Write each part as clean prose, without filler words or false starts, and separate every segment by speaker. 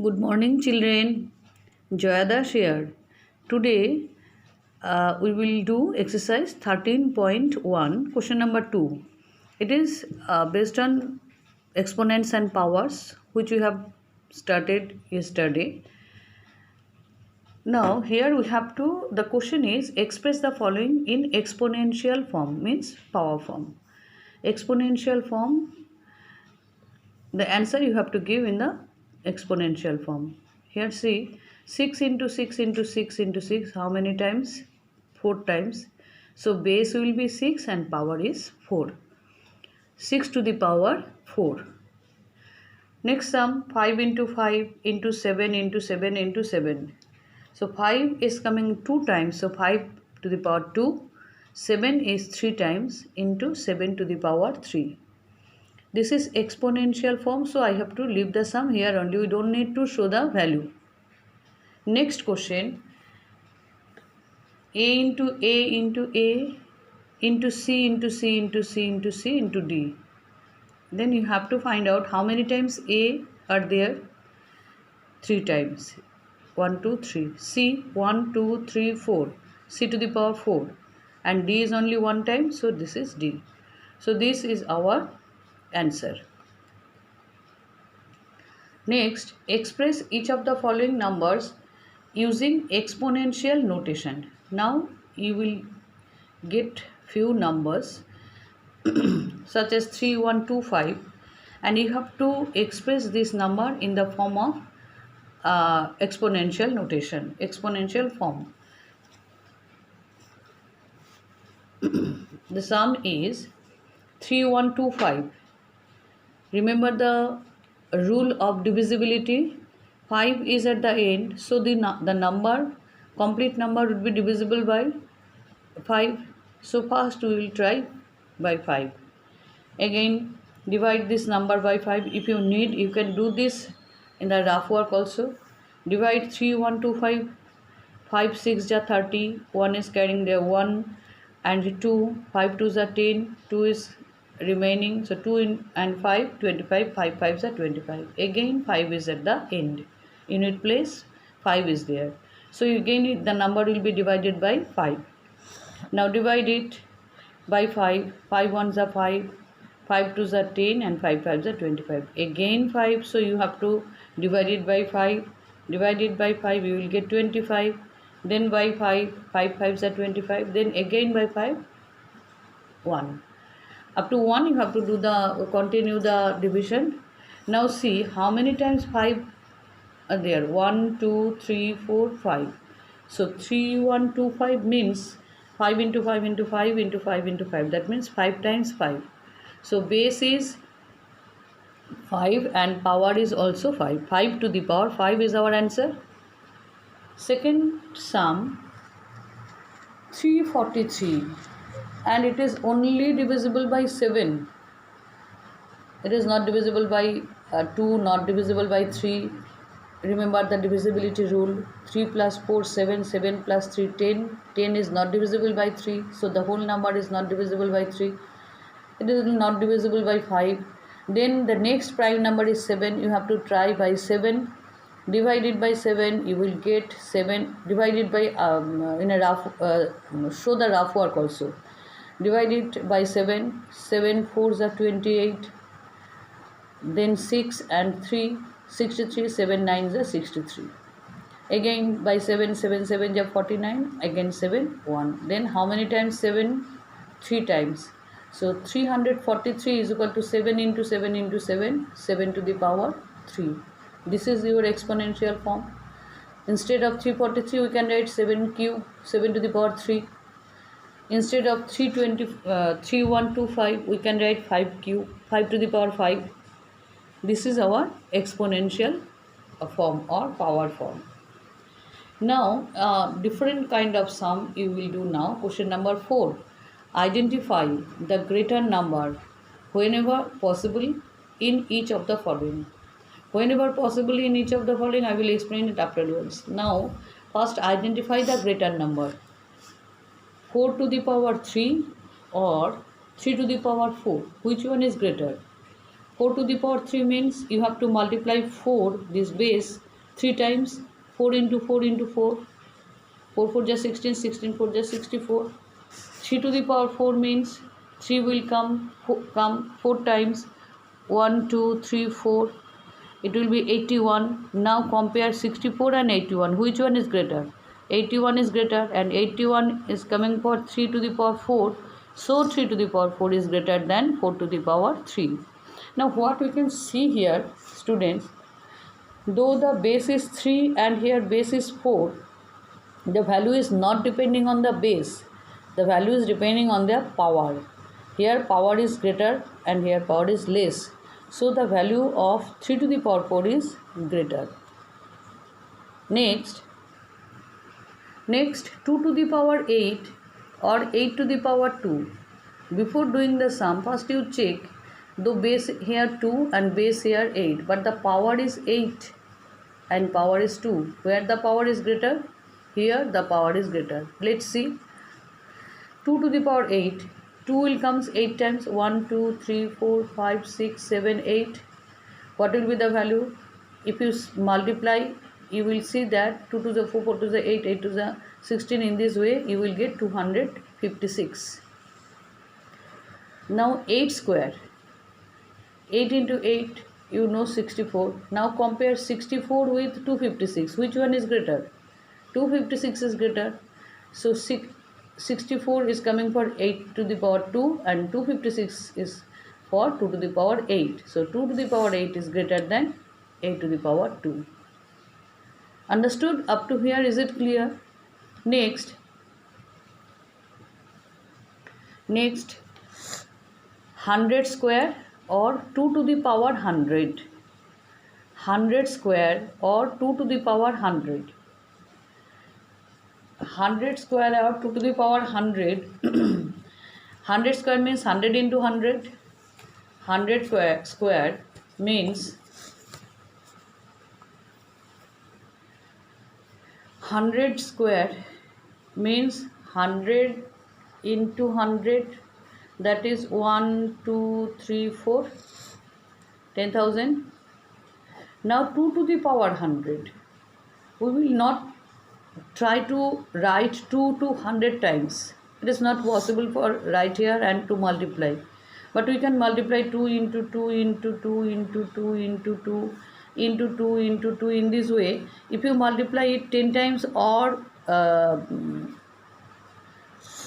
Speaker 1: Good morning, children. Joyadas here. Today we will do exercise 13.1, question number 2. It is based on exponents and powers, which we have started yesterday. Now, here we have to, the question is express the following in exponential form, means power form. Exponential form, the answer you have to give in the exponential form. Here see 6 into 6 into 6 into 6, how many times? 4 times. So base will be 6 and power is 4. 6 to the power 4. Next sum 5 into 5 into 7 into 7 into 7. So 5 is coming 2 times, so 5 to the power 2. 7 is 3 times into 7 to the power 3. This is exponential form, so I have to leave the sum here only. We don't need to show the value. Next question, a into a into a into c into c into c into c into d. Then you have to find out how many times a are there. 3 times. 1, 2, 3. C 1, 2, 3, 4. C to the power 4. And d is only 1 time, so this is d. So this is our answer. Next, express each of the following numbers using exponential notation. Now you will get few numbers such as 3125, and you have to express this number in the form of exponential notation, exponential form. The sum is 3125. Remember the rule of divisibility. 5 is at the end, so the number, complete number would be divisible by 5. So first we will try by 5. Again divide this number by 5. If you need, you can do this in the rough work also. Divide 3125. 5 6 are 30. 1 is carrying there 1 and 2. 5 2s are 10. 2 is remaining, so 2 and 5 25. 5 5s are 25. Again 5 is at the end, unit place 5 is there, so again the number will be divided by 5. Now divide it by 5. 5 1s are 5, 5 2s are 10 and 5 5s are 25. Again 5, so you have to divide it by 5. Divide it by 5, you will get 25. Then by 5, 5 5s are 25. Then again by 5, 1. Up to 1 you have to do the continue the division. Now see how many times 5 are there. 1 2 3 4 5. So 3125 means 5 into 5 into 5 into 5 into 5. That means 5 times 5. So base is 5 and power is also 5. 5 to the power 5 is our answer. Second sum 343, and it is only divisible by 7. It is not divisible by 2, not divisible by 3. Remember the divisibility rule. 3 plus 4 7, 7 plus 3 10. 10 is not divisible by 3, so the whole number is not divisible by 3. It is not divisible by 5. Then the next prime number is 7. You have to try by 7. Divided by 7, you will get 7. Divided by in a rough show the rough work also. Divided by 7. 7 4s are 28. Then 6 and 3 63. 7 9s are 63. Again by 7. 7 7 are 49. Again 7 1. Then how many times 7? 3 times. So 343 is equal to 7 into 7 into 7. 7 to the power 3. This is your exponential form. Instead of 343, we can write 7 cube, 7 to the power 3. Instead of 3125, we can write 5 cube, 5 to the power 5. This is our exponential form or power form. Now, different kind of sum you will do now. Question number 4. Identify the greater number whenever possible in each of the following. Whenever possible in each of the following, I will explain it afterwards. Now, first identify the greater number. 4 to the power 3 or 3 to the power 4. Which one is greater? 4 to the power 3 means you have to multiply 4, this base, 3 times. 4 into 4 into 4. 4 4 just 16, 16 4 just 64. 3 to the power 4 means 3 will come 4 times. 1 2 3 4. It will be 81. Now compare 64 and 81. Which one is greater? 81 is greater, and 81 is coming for 3 to the power 4. So 3 to the power 4 is greater than 4 to the power 3. Now what we can see here, students, though the base is 3 and here base is 4, the value is not depending on the base. The value is depending on their power. Here power is greater and here power is less. So the value of 3 to the power 4 is greater. Next 2 to the power 8 or 8 to the power 2. Before doing the sum, first you check, though base here 2 and base here 8, but the power is 8 and power is 2. Where the power is greater? Here the power is greater. Let's see. 2 to the power 8. 2 will comes 8 times. 1 2 3 4 5 6 7 8. What will be the value? If you multiply, you will see that 2 to the 4, 4 to the 8, 8 to the 16. In this way you will get 256. Now 8 square. 8 into 8, you know, 64. Now compare 64 with 256. Which one is greater? 256 is greater. So 64 is coming for 8 to the power 2 and 256 is for 2 to the power 8. So 2 to the power 8 is greater than 8 to the power 2. Understood? Up to here, is it clear? Next 100 square or 2 to the power 100. 100 square or 2 to the power 100. 100 square or 2 to the power 100. 100 square means 100 into 100. 100 square means 100 square means 100 into 100, that is 1 2 3 4, 10,000. Now 2 to the power 100. We will not try to write 2 to 100 times. It is not possible for write here and to multiply. But we can multiply 2 into 2 into 2 into 2 into 2 into 2 into 2 in this way. If you multiply it 10 times or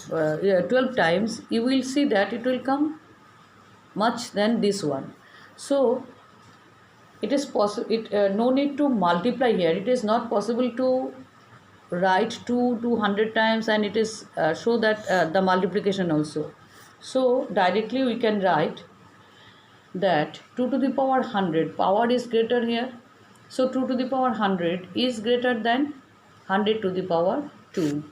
Speaker 1: 12 times, you will see that it will come much than this one. So it is possible, no need to multiply here. It is not possible to write 2 to 100 times and it is show that the multiplication also. So directly we can write that 2 to the power 100, power is greater here. So 2 to the power 100 is greater than 100 to the power 2.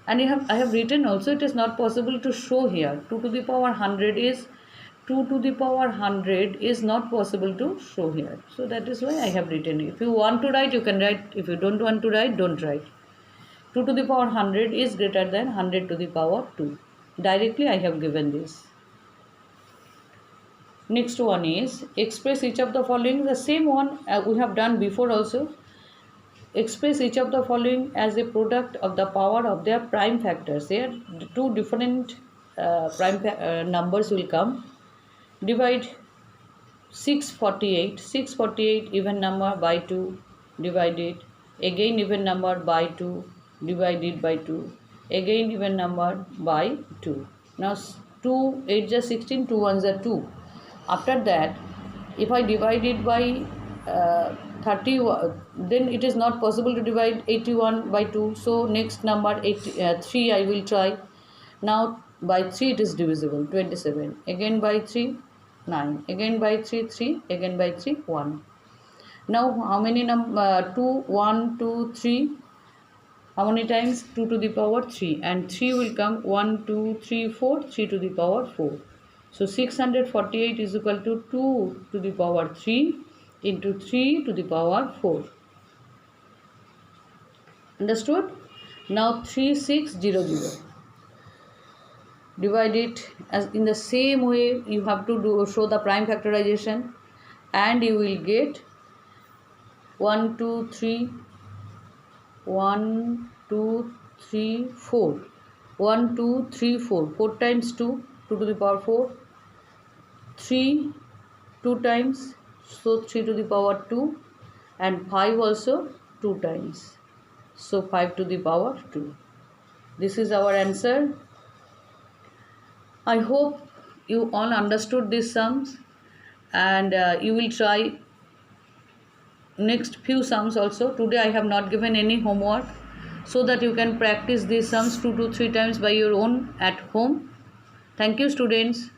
Speaker 1: And I have written also, it is not possible to show here. 2 to the power 100 is 2 to the power 100 is not possible to show here. So that is why I have written it. If you want to write, you can write. If you don't want to write, don't write. 2 to the power 100 is greater than 100 to the power 2. Directly I have given this. Next one is express each of the following. The same one we have done before also. Express each of the following as a product of the power of their prime factors. Here two different prime numbers will come. Divide 648. 648 even number by 2. Divide it. Again even number by 2. Divided by 2. Again even number by 2. Now 2 8 is 16, 2 1s are 2. After that, if I divide it by 31, then it is not possible to divide 81 by 2. So next number 3 I will try. Now by 3 it is divisible, 27. Again by 3, 9. Again by 3, 3. Again by 3, 1. Now how many 2, 1, 2, 3. How many times? 2 to the power 3. And 3 will come 1, 2, 3, 4. 3 to the power 4. So 648 is equal to 2 to the power 3 into 3 to the power 4. Understood? Now 3600. divide it as in the same way. You have to show the prime factorization, and you will get 1 2 3 1 2 3 4 1 2 3 4 4 times 2 2 to the power 4, 3 2 times, so 3 to the power 2, and 5 also 2 times, so 5 to the power 2. This is our answer. I hope you all understood these sums, and you will try next few sums also. Today I have not given any homework, so that you can practice these sums 2 to 3 times by your own at home. Thank you, students.